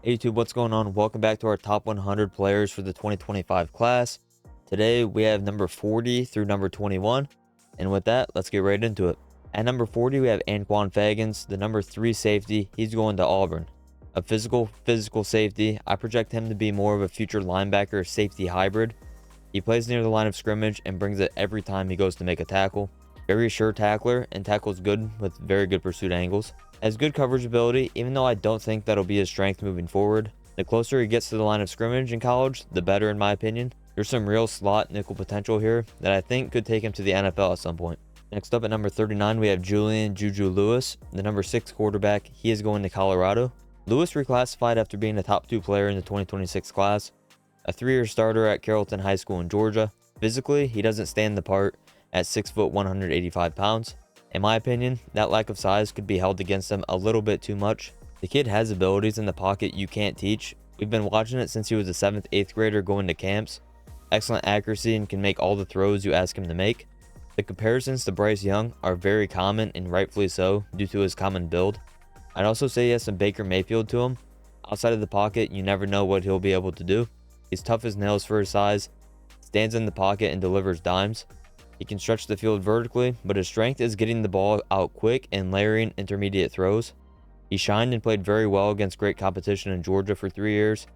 Hey YouTube, what's going on? Welcome back to our top 100 players for the 2025 class. Today we have number 40 through number 21, and with that, let's get right into it. At number 40, we have Anquan Fagans, the number 3 safety. He's going to Auburn. A physical safety. I project him to be more of a future linebacker safety hybrid. He plays near the line of scrimmage and brings it every time he goes to make a tackle. Very sure tackler and tackles good with very good pursuit angles. Has good coverage ability, even though I don't think that'll be his strength moving forward. The closer he gets to the line of scrimmage in college, the better in my opinion. There's some real slot nickel potential here that I think could take him to the NFL at some point. Next up at number 39, we have Julian Juju Lewis, the number 6 quarterback. He is going to Colorado. Lewis reclassified after being a top 2 player in the 2026 class. A 3-year starter at Carrollton High School in Georgia. Physically, he doesn't stand the part at 6 foot 185 pounds. In my opinion, that lack of size could be held against him a little bit too much. The kid has abilities in the pocket you can't teach. We've been watching it since he was a 7th, 8th grader going to camps. Excellent accuracy and can make all the throws you ask him to make. The comparisons to Bryce Young are very common, and rightfully so due to his common build. I'd also say he has some Baker Mayfield to him. Outside of the pocket, you never know what he'll be able to do. He's tough as nails for his size, stands in the pocket and delivers dimes. He can stretch the field vertically, but his strength is getting the ball out quick and layering intermediate throws. He shined and played very well against great competition in Georgia for 3 years.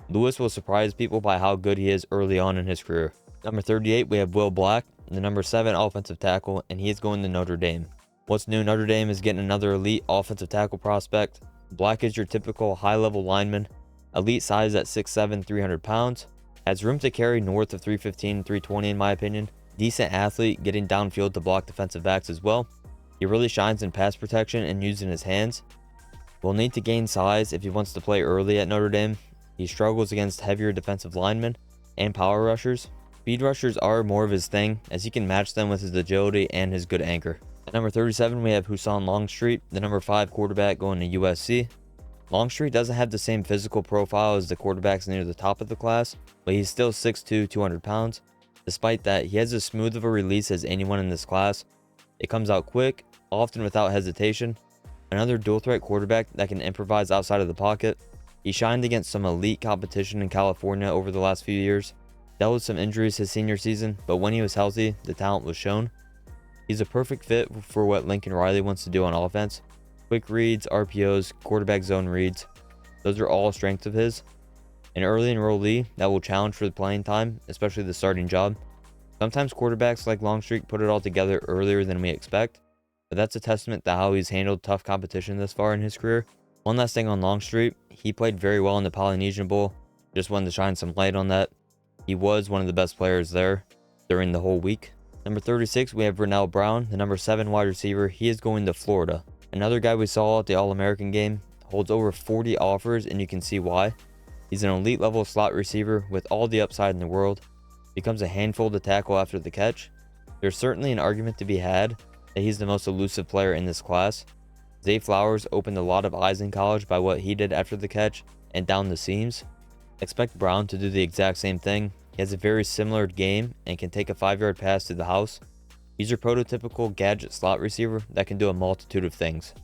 Lewis will surprise people by how good he is early on in his career. Number 38, we have Will Black, the number 7 offensive tackle, and he is going to Notre Dame. What's new? Notre Dame is getting another elite offensive tackle prospect. Black is your typical high-level lineman, elite size at 6'7", 300 pounds. Has room to carry north of 315, 320 in my opinion. Decent athlete, getting downfield to block defensive backs as well. He really shines in pass protection and using his hands. Will need to gain size if he wants to play early at Notre Dame. He struggles against heavier defensive linemen and power rushers. Speed rushers are more of his thing, as he can match them with his agility and his good anchor. At number 37, we have Hussein Longstreet, the number 5 quarterback going to USC. Longstreet doesn't have the same physical profile as the quarterbacks near the top of the class, but he's still 6'2", 200 pounds. Despite that, he has as smooth of a release as anyone in this class. It comes out quick, often without hesitation. Another dual threat quarterback that can improvise outside of the pocket. He shined against some elite competition in California over the last few years. Dealt with some injuries his senior season, but when he was healthy, the talent was shown. He's a perfect fit for what Lincoln Riley wants to do on offense. Quick reads, RPOs, quarterback zone reads. Those are all strengths of his. An early enrollee that will challenge for the playing time, especially the starting job. Sometimes quarterbacks like Longstreet put it all together earlier than we expect, but that's a testament to how he's handled tough competition this far in his career. One last thing on Longstreet, he played very well in the Polynesian Bowl. Just wanted to shine some light on that. He was one of the best players there during the whole week. Number 36, we have Vernell Brown, the number 7 wide receiver. He is going to Florida. Another guy we saw at the All-American game, holds over 40 offers, and you can see why. He's an elite level slot receiver with all the upside in the world. Becomes a handful to tackle after the catch. There's certainly an argument to be had that he's the most elusive player in this class. Zay Flowers opened a lot of eyes in college by what he did after the catch and down the seams. Expect Brown to do the exact same thing. He has a very similar game and can take a 5-yard pass to the house. He's your prototypical gadget slot receiver that can do a multitude of things.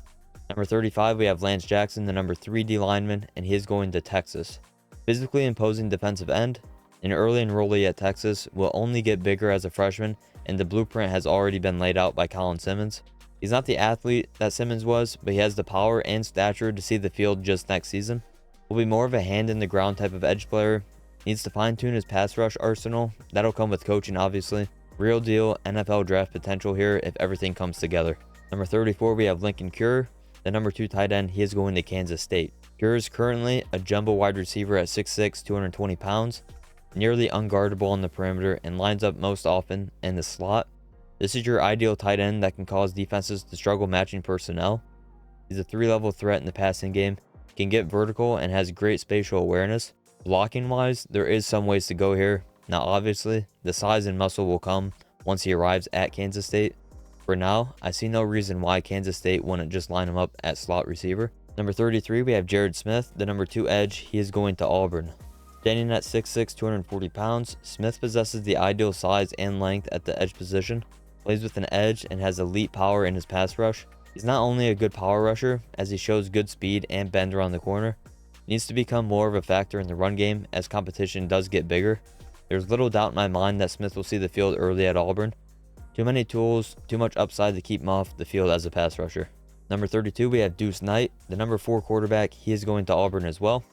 Number 35, we have Lance Jackson, the number 3 D lineman, and he is going to Texas. Physically imposing defensive end, an early enrollee at Texas, will only get bigger as a freshman, and the blueprint has already been laid out by Colin Simmons. He's not the athlete that Simmons was, but he has the power and stature to see the field just next season. Will be more of a hand in the ground type of edge player. Needs to fine tune his pass rush arsenal. That'll come with coaching, obviously. Real deal NFL draft potential here if everything comes together. Number 34, we have Lincoln Cure, the number 2 tight end. He is going to Kansas State. Cure is currently a jumbo wide receiver at 6'6", 220 pounds, nearly unguardable on the perimeter and lines up most often in the slot. This is your ideal tight end that can cause defenses to struggle matching personnel. He's a 3-level threat in the passing game, can get vertical and has great spatial awareness. Blocking wise, there is some ways to go here. Now obviously, the size and muscle will come once he arrives at Kansas State. For now, I see no reason why Kansas State wouldn't just line him up at slot receiver. Number 33, we have Jared Smith, the number 2 edge. He is going to Auburn. Standing at 6'6", 240 pounds, Smith possesses the ideal size and length at the edge position, plays with an edge, and has elite power in his pass rush. He's not only a good power rusher, as he shows good speed and bend around the corner, Needs to become more of a factor in the run game as competition does get bigger. There's little doubt in my mind that Smith will see the field early at Auburn. Too many tools, too much upside to keep him off the field as a pass rusher. Number 32, we have DEUCE Knight, the number 4 quarterback. He is going to Auburn as well.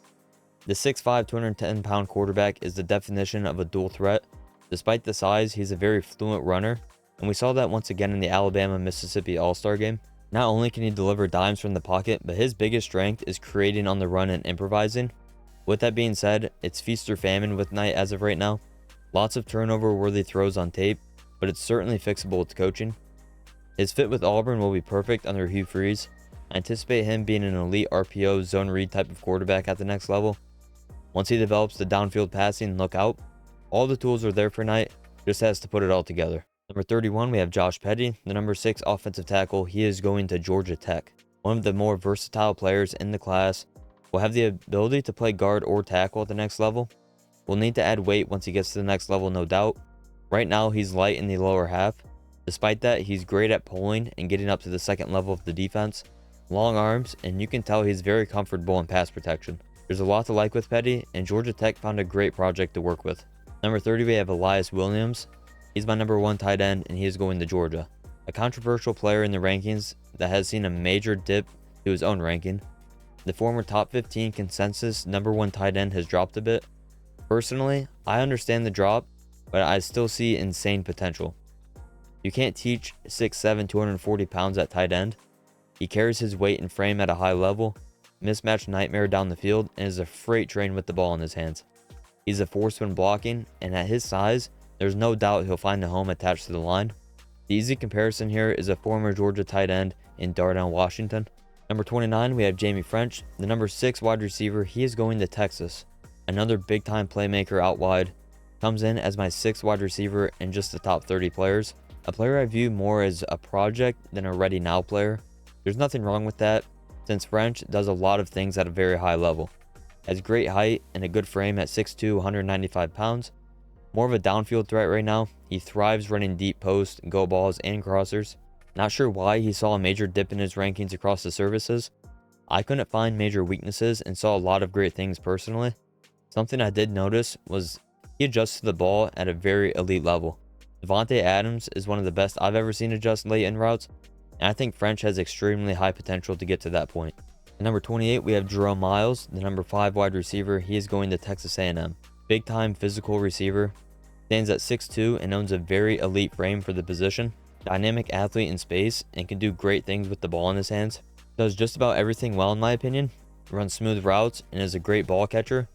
The 6'5", 210-pound quarterback is the definition of a dual threat. Despite the size, he's a very fluent runner, and we saw that once again in the Alabama-Mississippi All-Star game. Not only can he deliver dimes from the pocket, but his biggest strength is creating on the run and improvising. With that being said, it's feast or famine with Knight as of right now. Lots of turnover-worthy throws on tape, but it's certainly fixable with coaching. His fit with Auburn will be perfect under Hugh Freeze. I anticipate him being an elite RPO zone read type of quarterback at the next level. Once he develops the downfield passing, look out. All the tools are there for Knight, just has to put it all together. Number 31, we have Josh Petty, the number 6 offensive tackle. He is going to Georgia Tech. One of the more versatile players in the class. Will have the ability to play guard or tackle at the next level. Will need to add weight once he gets to the next level, no doubt. Right now, he's light in the lower half. Despite that, he's great at pulling and getting up to the second level of the defense. Long arms, and you can tell he's very comfortable in pass protection. There's a lot to like with Petty, and Georgia Tech found a great project to work with. Number 30, we have Elias Williams. He's my number 1 tight end, and he is going to Georgia. A controversial player in the rankings that has seen a major dip to his own ranking. The former top 15 consensus number 1 tight end has dropped a bit. Personally, I understand the drop, but I still see insane potential. You can't teach 6'7", 240 pounds at tight end. He carries his weight and frame at a high level, mismatch nightmare down the field, and is a freight train with the ball in his hands. He's a force when blocking, and at his size, there's no doubt he'll find a home attached to the line. The easy comparison here is a former Georgia tight end in Darnell Washington. Number 29, we have Jamie French, the number 6 wide receiver. He is going to Texas. Another big-time playmaker out wide. Comes in as my 6th wide receiver in just the top 30 players. A player I view more as a project than a ready now player. There's nothing wrong with that, since French does a lot of things at a very high level. Has great height and a good frame at 6'2", 195 pounds. More of a downfield threat right now. He thrives running deep posts, go balls, and crossers. Not sure why he saw a major dip in his rankings across the services. I couldn't find major weaknesses and saw a lot of great things personally. Something I did notice was he adjusts to the ball at a very elite level. Devontae Adams is one of the best I've ever seen adjust late in routes, and I think French has extremely high potential to get to that point. At number 28, we have Jerome Miles, the number 5 wide receiver. He is going to Texas A&M. Big time physical receiver. Stands at 6'2" and owns a very elite frame for the position. Dynamic athlete in space and can do great things with the ball in his hands. Does just about everything well in my opinion. Runs smooth routes and is a great ball catcher.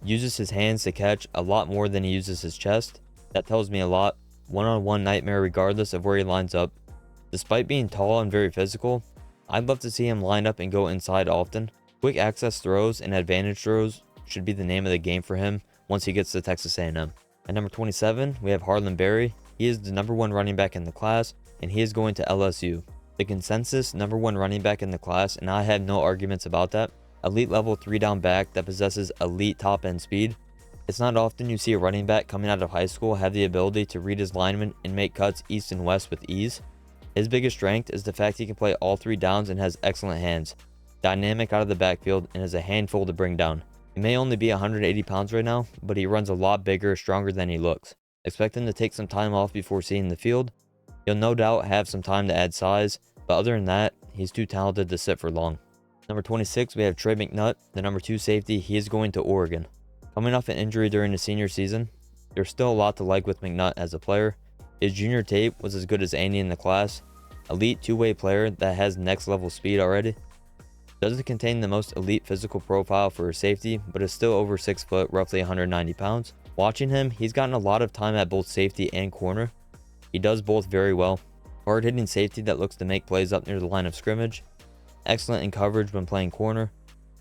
Uses his hands to catch a lot more than he uses his chest. That tells me a lot. One-on-one nightmare regardless of where he lines up. Despite being tall and very physical, I'd love to see him line up and go inside often. Quick access throws and advantage throws should be the name of the game for him once he gets to Texas A&M. At number 27, we have Harlem Berry. He is the number 1 running back in the class, and he is going to LSU. The consensus number 1 running back in the class, and I have no arguments about that. Elite level 3-down back that possesses elite top end speed. It's not often you see a running back coming out of high school have the ability to read his linemen and make cuts east and west with ease. His biggest strength is the fact he can play all 3 downs and has excellent hands. Dynamic out of the backfield and is a handful to bring down. He may only be 180 pounds right now, but he runs a lot bigger, stronger than he looks. Expect him to take some time off before seeing the field. He'll no doubt have some time to add size, but other than that, he's too talented to sit for long. Number 26, we have TREY McNutt, the number 2 safety. He is going to Oregon. Coming off an injury during the senior season, there's still a lot to like with McNutt as a player. His junior tape was as good as any in the class. Elite 2-way player that has next level speed already. Doesn't contain the most elite physical profile for a safety, but is still over 6 foot, roughly 190 pounds. Watching him, he's gotten a lot of time at both safety and corner. He does both very well. Hard hitting safety that looks to make plays up near the line of scrimmage. Excellent in coverage when playing corner.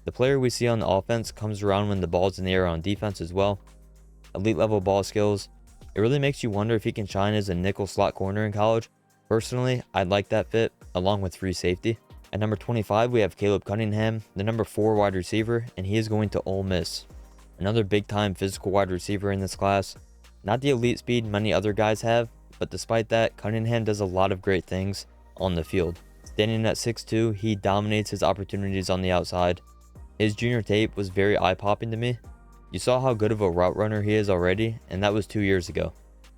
The player we see on the offense comes around when the ball's in the air on defense as well. Elite level ball skills. It really makes you wonder if he can shine as a nickel slot corner in college. Personally, I'd like that fit along with free safety. At number 25, we have Caleb Cunningham, the number 4 wide receiver, and he is going to Ole Miss. Another big time physical wide receiver in this class. Not the elite speed many other guys have, but despite that, Cunningham does a lot of great things on the field. Standing at 6'2", he dominates his opportunities on the outside. His junior tape was very eye-popping to me. You saw how good of a route runner he is already, and that was 2 years ago.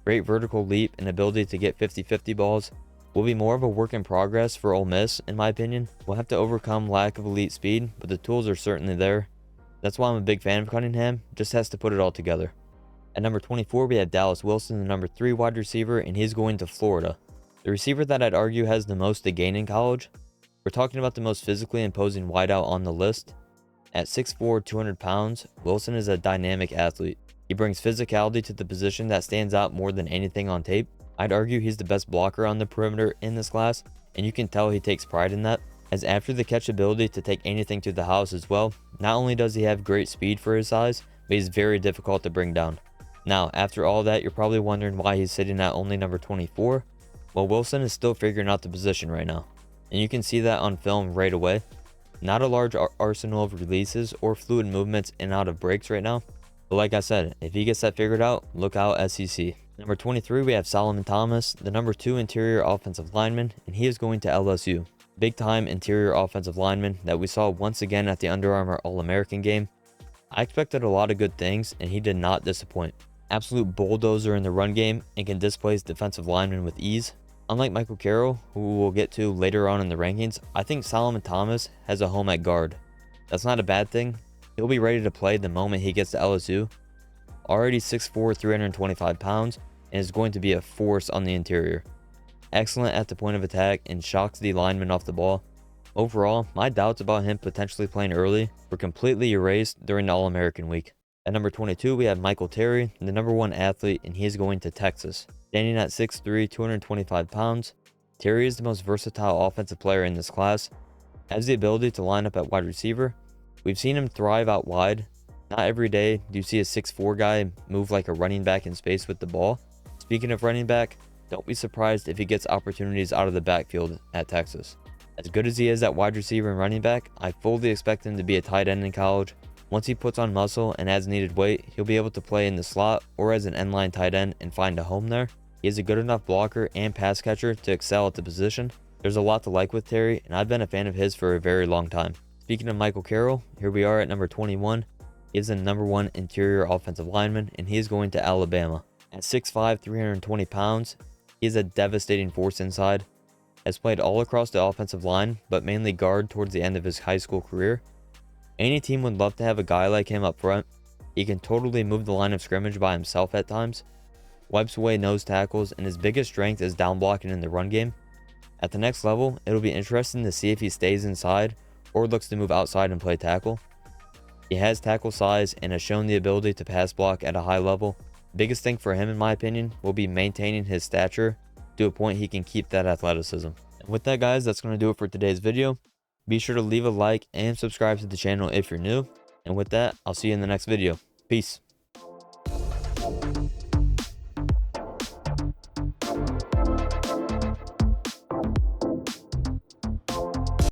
Great vertical leap and ability to get 50-50 balls. Will be more of a work in progress for Ole Miss, in my opinion. We'll have to overcome lack of elite speed, but the tools are certainly there. That's why I'm a big fan of Cunningham, just has to put it all together. At number 24, we have Dallas Wilson, the number 3 wide receiver, and he's going to Florida. The receiver that I'd argue has the most to gain in college. We're talking about the most physically imposing wideout on the list. At 6'4", 200 pounds, Wilson is a dynamic athlete. He brings physicality to the position that stands out more than anything on tape. I'd argue he's the best blocker on the perimeter in this class, and you can tell he takes pride in that, as after the catch ability to take anything to the house as well. Not only does he have great speed for his size, but he's very difficult to bring down. Now, after all that, you're probably wondering why he's sitting at only number 24. Well, Wilson is still figuring out the position right now, and you can see that on film right away. Not a large arsenal of releases or fluid movements in and out of breaks right now, but like I said, if he gets that figured out, look out SEC. Number 23, we have Solomon Thomas, the number 2 interior offensive lineman, and he is going to LSU. Big time interior offensive lineman that we saw once again at the Under Armour All-American game. I expected a lot of good things, and he did not disappoint. Absolute bulldozer in the run game and can displace defensive linemen with ease. Unlike Michael Carroll, who we'll get to later on in the rankings, I think Solomon Thomas has a home at guard. That's not a bad thing. He'll be ready to play the moment he gets to LSU. Already 6'4", 325 pounds, and is going to be a force on the interior. Excellent at the point of attack and shocks the lineman off the ball. Overall, my doubts about him potentially playing early were completely erased during the All-American week. At number 22, we have Michael Terry, the number 1 athlete, and he is going to Texas. Standing at 6'3", 225 pounds, Terry is the most versatile offensive player in this class. Has the ability to line up at wide receiver. We've seen him thrive out wide. Not every day do you see a 6'4" guy move like a running back in space with the ball. Speaking of running back, don't be surprised if he gets opportunities out of the backfield at Texas. As good as he is at wide receiver and running back, I fully expect him to be a tight end in college. Once he puts on muscle and adds needed weight, he'll be able to play in the slot or as an end-line tight end and find a home there. He is a good enough blocker and pass catcher to excel at the position. There's a lot to like with Terry, and I've been a fan of his for a very long time. Speaking of Michael Carroll, here we are at number 21. He is the number 1 interior offensive lineman, and he is going to Alabama. At 6'5", 320 pounds, he is a devastating force inside. Has played all across the offensive line, but mainly guard towards the end of his high school career. Any team would love to have a guy like him up front. He can totally move the line of scrimmage by himself at times. Wipes away nose tackles, and his biggest strength is down blocking in the run game. At the next level, it'll be interesting to see if he stays inside or looks to move outside and play tackle. He has tackle size and has shown the ability to pass block at a high level. Biggest thing for him, in my opinion, will be maintaining his stature to a point he can keep that athleticism. And with that, guys, that's going to do it for today's video. Be sure to leave a like and subscribe to the channel if you're new. And with that, I'll see you in the next video. Peace.